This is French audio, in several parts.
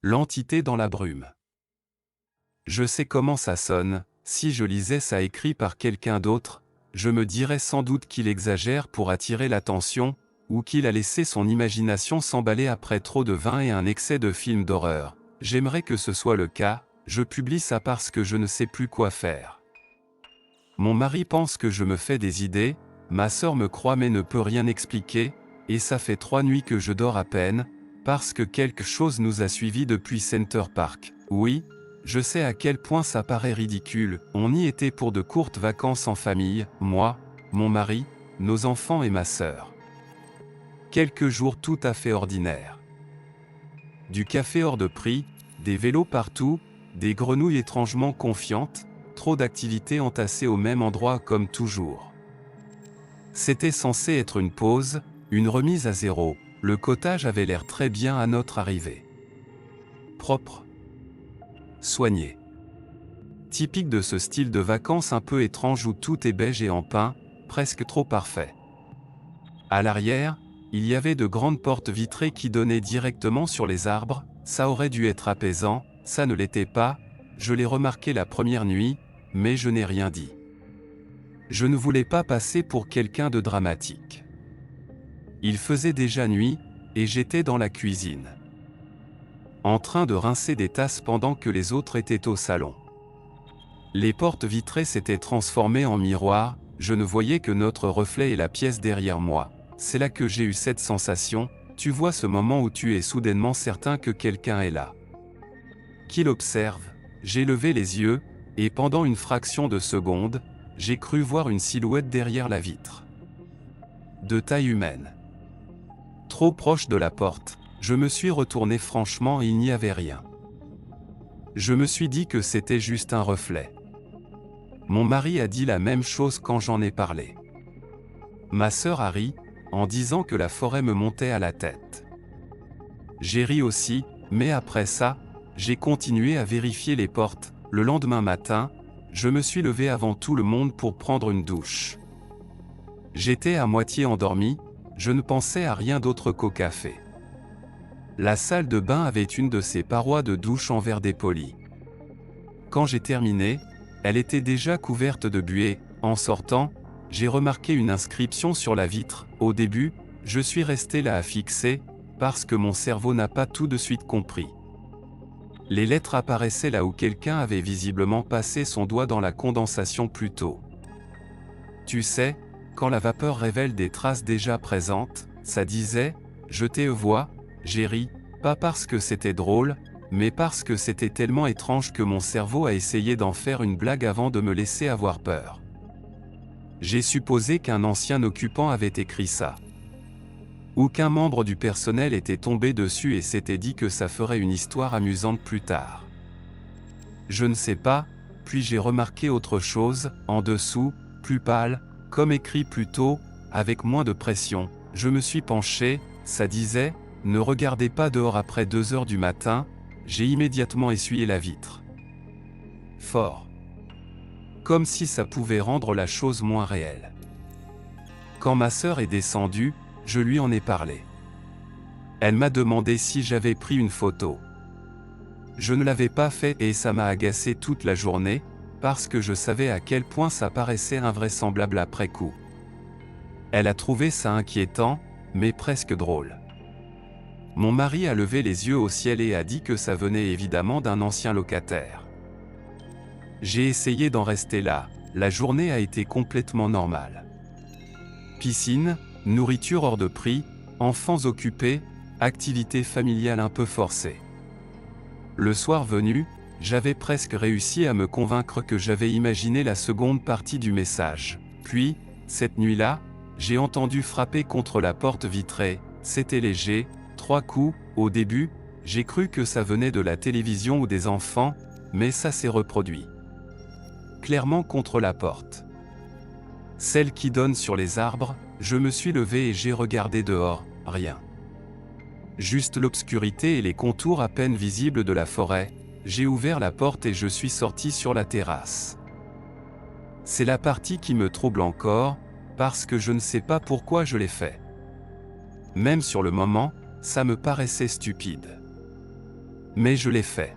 L'entité dans la brume. Je sais comment ça sonne, si je lisais ça écrit par quelqu'un d'autre, je me dirais sans doute qu'il exagère pour attirer l'attention, ou qu'il a laissé son imagination s'emballer après trop de vin et un excès de films d'horreur. J'aimerais que ce soit le cas, je publie ça parce que je ne sais plus quoi faire. Mon mari pense que je me fais des idées, ma sœur me croit mais ne peut rien expliquer, et ça fait 3 nuits que je dors à peine, parce que quelque chose nous a suivis depuis Center Park. Oui, je sais à quel point ça paraît ridicule, on y était pour de courtes vacances en famille, moi, mon mari, nos enfants et ma sœur. Quelques jours tout à fait ordinaires. Du café hors de prix, des vélos partout, des grenouilles étrangement confiantes, trop d'activités entassées au même endroit comme toujours. C'était censé être une pause, une remise à zéro, le cottage avait l'air très bien à notre arrivée. Propre. Soigné. Typique de ce style de vacances un peu étrange où tout est beige et en pin, presque trop parfait. À l'arrière, il y avait de grandes portes vitrées qui donnaient directement sur les arbres, ça aurait dû être apaisant, ça ne l'était pas, je l'ai remarqué la première nuit, mais je n'ai rien dit. Je ne voulais pas passer pour quelqu'un de dramatique. Il faisait déjà nuit, et j'étais dans la cuisine, en train de rincer des tasses pendant que les autres étaient au salon. Les portes vitrées s'étaient transformées en miroirs, je ne voyais que notre reflet et la pièce derrière moi. C'est là que j'ai eu cette sensation, tu vois ce moment où tu es soudainement certain que quelqu'un est là. Qu'il observe, j'ai levé les yeux, et pendant une fraction de seconde, j'ai cru voir une silhouette derrière la vitre. De taille humaine. Trop proche de la porte, je me suis retourné franchement et il n'y avait rien. Je me suis dit que c'était juste un reflet. Mon mari a dit la même chose quand j'en ai parlé. Ma sœur a ri, en disant que la forêt me montait à la tête. J'ai ri aussi, mais après ça, j'ai continué à vérifier les portes. Le lendemain matin, je me suis levé avant tout le monde pour prendre une douche. J'étais à moitié endormi, je ne pensais à rien d'autre qu'au café. La salle de bain avait une de ses parois de douche en verre dépoli. Quand j'ai terminé, elle était déjà couverte de buée. En sortant, j'ai remarqué une inscription sur la vitre. Au début, je suis resté là à fixer, parce que mon cerveau n'a pas tout de suite compris. Les lettres apparaissaient là où quelqu'un avait visiblement passé son doigt dans la condensation plus tôt. Tu sais, quand la vapeur révèle des traces déjà présentes, ça disait « Je te vois », j'ai ri, pas parce que c'était drôle, mais parce que c'était tellement étrange que mon cerveau a essayé d'en faire une blague avant de me laisser avoir peur. J'ai supposé qu'un ancien occupant avait écrit ça. Ou qu'un membre du personnel était tombé dessus et s'était dit que ça ferait une histoire amusante plus tard. Je ne sais pas, puis j'ai remarqué autre chose, en dessous, plus pâle, comme écrit plus tôt, avec moins de pression. Je me suis penché, ça disait « Ne regardez pas dehors après 2 heures du matin », j'ai immédiatement essuyé la vitre. Fort. Comme si ça pouvait rendre la chose moins réelle. Quand ma sœur est descendue, je lui en ai parlé. Elle m'a demandé si j'avais pris une photo. Je ne l'avais pas fait et ça m'a agacé toute la journée, parce que je savais à quel point ça paraissait invraisemblable après coup. Elle a trouvé ça inquiétant, mais presque drôle. Mon mari a levé les yeux au ciel et a dit que ça venait évidemment d'un ancien locataire. J'ai essayé d'en rester là, la journée a été complètement normale. Piscine, nourriture hors de prix, enfants occupés, activités familiales un peu forcées. Le soir venu, j'avais presque réussi à me convaincre que j'avais imaginé la seconde partie du message. Puis, cette nuit-là, j'ai entendu frapper contre la porte vitrée, c'était léger, 3 coups. Au début, j'ai cru que ça venait de la télévision ou des enfants, mais ça s'est reproduit. Clairement contre la porte. Celle qui donne sur les arbres, je me suis levé et j'ai regardé dehors, rien. Juste l'obscurité et les contours à peine visibles de la forêt. J'ai ouvert la porte et je suis sorti sur la terrasse. C'est la partie qui me trouble encore, parce que je ne sais pas pourquoi je l'ai fait. Même sur le moment, ça me paraissait stupide. Mais je l'ai fait.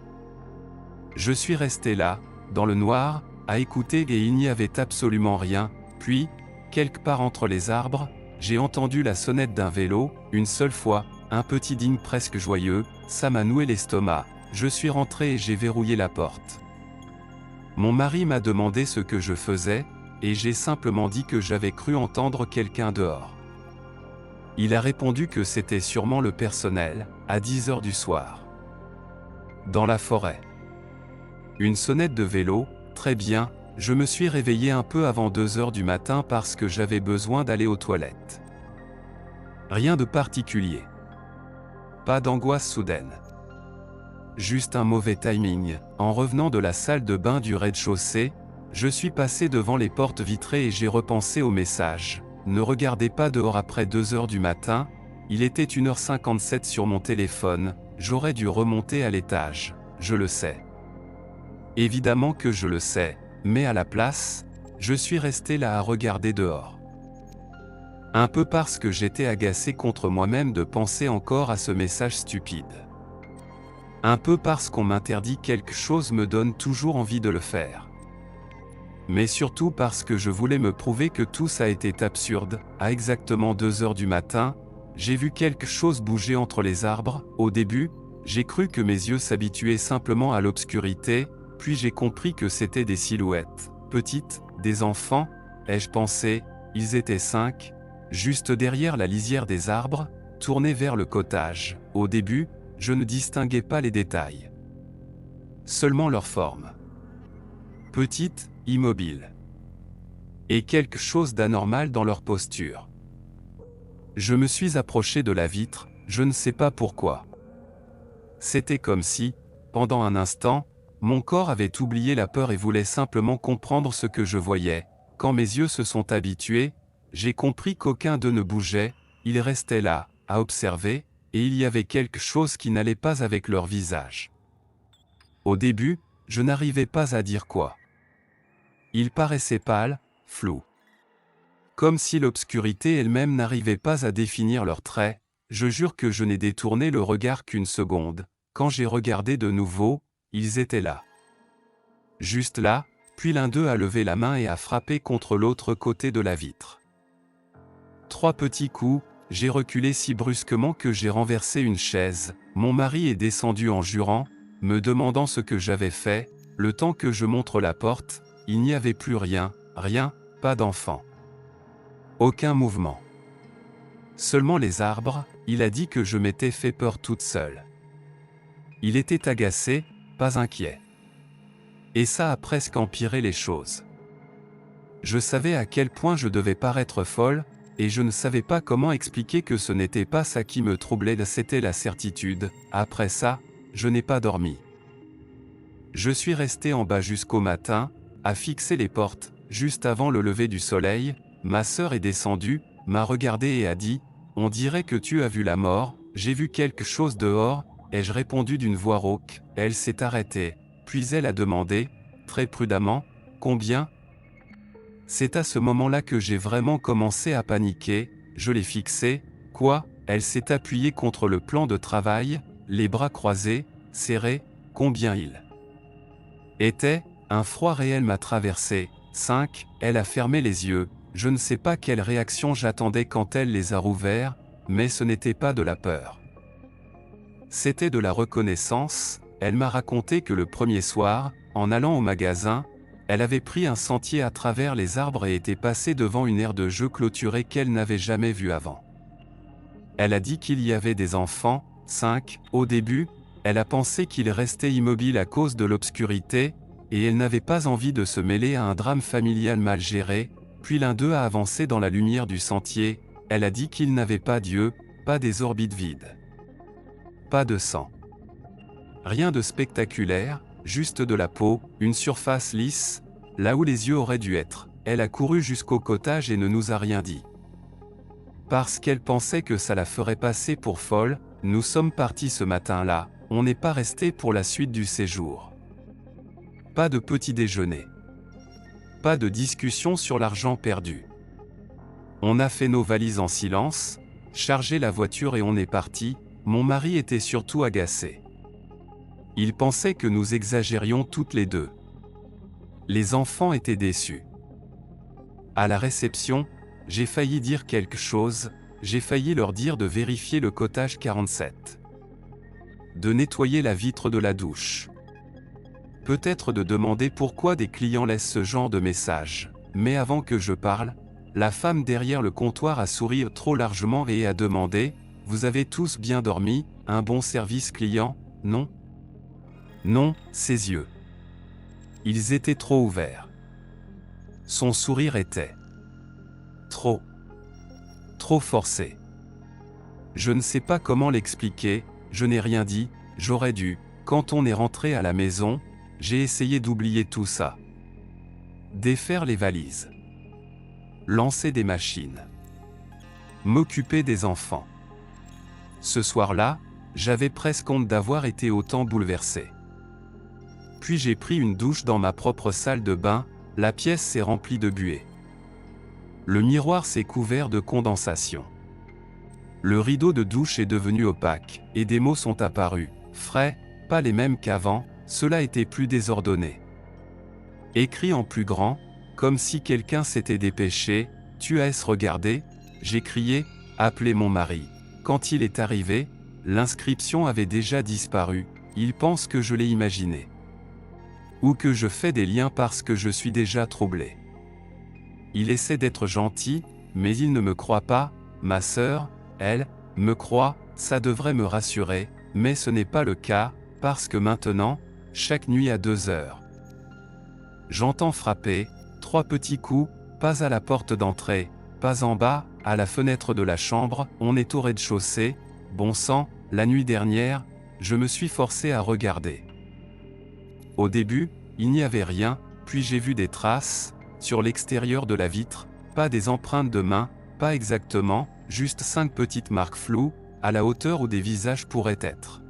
Je suis resté là, dans le noir, à écouter et il n'y avait absolument rien, puis, quelque part entre les arbres, j'ai entendu la sonnette d'un vélo, une seule fois, un petit ding presque joyeux, ça m'a noué l'estomac, je suis rentré et j'ai verrouillé la porte. Mon mari m'a demandé ce que je faisais, et j'ai simplement dit que j'avais cru entendre quelqu'un dehors. Il a répondu que c'était sûrement le personnel, à 10 heures du soir. Dans la forêt. Une sonnette de vélo, très bien, je me suis réveillé un peu avant 2 heures du matin parce que j'avais besoin d'aller aux toilettes. Rien de particulier. Pas d'angoisse soudaine. Juste un mauvais timing. En revenant de la salle de bain du rez-de-chaussée, je suis passé devant les portes vitrées et j'ai repensé au message. Ne regardez pas dehors après 2 heures du matin, il était 1h57 sur mon téléphone, j'aurais dû remonter à l'étage, je le sais. Évidemment que je le sais, mais à la place, je suis resté là à regarder dehors. Un peu parce que j'étais agacé contre moi-même de penser encore à ce message stupide. Un peu parce qu'on m'interdit quelque chose me donne toujours envie de le faire. Mais surtout parce que je voulais me prouver que tout ça était absurde. À exactement 2 heures du matin, j'ai vu quelque chose bouger entre les arbres. Au début, j'ai cru que mes yeux s'habituaient simplement à l'obscurité, puis j'ai compris que c'était des silhouettes, petites, des enfants, ai-je pensé, ils étaient 5, juste derrière la lisière des arbres, tournés vers le cottage. Au début, je ne distinguais pas les détails. Seulement leur forme. Petite, immobile. Et quelque chose d'anormal dans leur posture. Je me suis approché de la vitre, je ne sais pas pourquoi. C'était comme si, pendant un instant, mon corps avait oublié la peur et voulait simplement comprendre ce que je voyais. Quand mes yeux se sont habitués, j'ai compris qu'aucun d'eux ne bougeait, ils restaient là, à observer, et il y avait quelque chose qui n'allait pas avec leur visage. Au début, je n'arrivais pas à dire quoi. Ils paraissaient pâles, flous. Comme si l'obscurité elle-même n'arrivait pas à définir leurs traits, je jure que je n'ai détourné le regard qu'une seconde. Quand j'ai regardé de nouveau, ils étaient là. Juste là, puis l'un d'eux a levé la main et a frappé contre l'autre côté de la vitre. 3 petits coups, j'ai reculé si brusquement que j'ai renversé une chaise. Mon mari est descendu en jurant, me demandant ce que j'avais fait. Le temps que je montre la porte, il n'y avait plus rien, pas d'enfant. Aucun mouvement. Seulement les arbres, il a dit que je m'étais fait peur toute seule. Il était agacé, pas inquiet. Et ça a presque empiré les choses. Je savais à quel point je devais paraître folle, et je ne savais pas comment expliquer que ce n'était pas ça qui me troublait, c'était la certitude. Après ça, je n'ai pas dormi. Je suis resté en bas jusqu'au matin, à fixer les portes. Juste avant le lever du soleil, ma sœur est descendue, m'a regardé et a dit « On dirait que tu as vu la mort, j'ai vu quelque chose dehors », ai-je répondu d'une voix rauque. Elle s'est arrêtée, puis elle a demandé, très prudemment, « Combien ?» C'est à ce moment-là que j'ai vraiment commencé à paniquer, je l'ai fixée, « Quoi ?» Elle s'est appuyée contre le plan de travail, les bras croisés, serrés, « Combien il était ?» Un froid réel m'a traversé. 5. Elle a fermé les yeux. Je ne sais pas quelle réaction j'attendais quand elle les a rouverts, mais ce n'était pas de la peur. C'était de la reconnaissance. Elle m'a raconté que le premier soir, en allant au magasin, elle avait pris un sentier à travers les arbres et était passée devant une aire de jeu clôturée qu'elle n'avait jamais vue avant. Elle a dit qu'il y avait des enfants. 5. Au début, elle a pensé qu'ils restaient immobiles à cause de l'obscurité, et elle n'avait pas envie de se mêler à un drame familial mal géré, puis l'un d'eux a avancé dans la lumière du sentier, elle a dit qu'il n'avait pas d'yeux, pas des orbites vides. Pas de sang. Rien de spectaculaire, juste de la peau, une surface lisse, là où les yeux auraient dû être. Elle a couru jusqu'au cottage et ne nous a rien dit. Parce qu'elle pensait que ça la ferait passer pour folle, nous sommes partis ce matin-là, on n'est pas resté pour la suite du séjour. Pas de petit déjeuner. Pas de discussion sur l'argent perdu. On a fait nos valises en silence, chargé la voiture et on est parti. Mon mari était surtout agacé. Il pensait que nous exagérions toutes les deux. Les enfants étaient déçus. À la réception, j'ai failli dire quelque chose, j'ai failli leur dire de vérifier le codage 47. De nettoyer la vitre de la douche. Peut-être de demander pourquoi des clients laissent ce genre de message. Mais avant que je parle, la femme derrière le comptoir a souri trop largement et a demandé « Vous avez tous bien dormi, un bon service client, non ?» Non, ses yeux. Ils étaient trop ouverts. Son sourire était trop forcé. Je ne sais pas comment l'expliquer, je n'ai rien dit, j'aurais dû. Quand on est rentré à la maison, j'ai essayé d'oublier tout ça. Défaire les valises. Lancer des machines. M'occuper des enfants. Ce soir-là, j'avais presque honte d'avoir été autant bouleversé. Puis j'ai pris une douche dans ma propre salle de bain, la pièce s'est remplie de buée. Le miroir s'est couvert de condensation. Le rideau de douche est devenu opaque, et des mots sont apparus, frais, pas les mêmes qu'avant, cela était plus désordonné. Écrit en plus grand, comme si quelqu'un s'était dépêché, « Tu as regardé ?» J'ai crié, « Appelez mon mari. » Quand il est arrivé, l'inscription avait déjà disparu, il pense que je l'ai imaginé. Ou que je fais des liens parce que je suis déjà troublé. Il essaie d'être gentil, mais il ne me croit pas, ma sœur, elle, me croit, ça devrait me rassurer, mais ce n'est pas le cas, parce que maintenant, chaque nuit à 2 heures. J'entends frapper, 3 petits coups, pas à la porte d'entrée, pas en bas, à la fenêtre de la chambre, on est au rez-de-chaussée, bon sang, la nuit dernière, je me suis forcé à regarder. Au début, il n'y avait rien, puis j'ai vu des traces, sur l'extérieur de la vitre, pas des empreintes de main, pas exactement, juste 5 petites marques floues, à la hauteur où des visages pourraient être.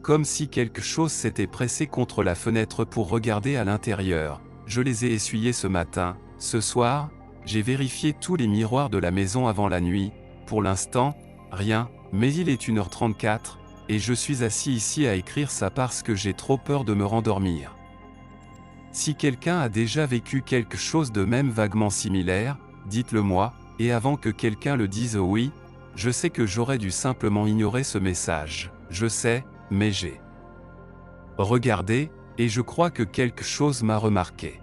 Comme si quelque chose s'était pressé contre la fenêtre pour regarder à l'intérieur. Je les ai essuyés ce matin. Ce soir, j'ai vérifié tous les miroirs de la maison avant la nuit. Pour l'instant, rien, mais il est 1h34, et je suis assis ici à écrire ça parce que j'ai trop peur de me rendormir. Si quelqu'un a déjà vécu quelque chose de même vaguement similaire, dites-le moi, et avant que quelqu'un le dise oui, je sais que j'aurais dû simplement ignorer ce message. Je sais, mais j'ai regardé, et je crois que quelque chose m'a remarqué.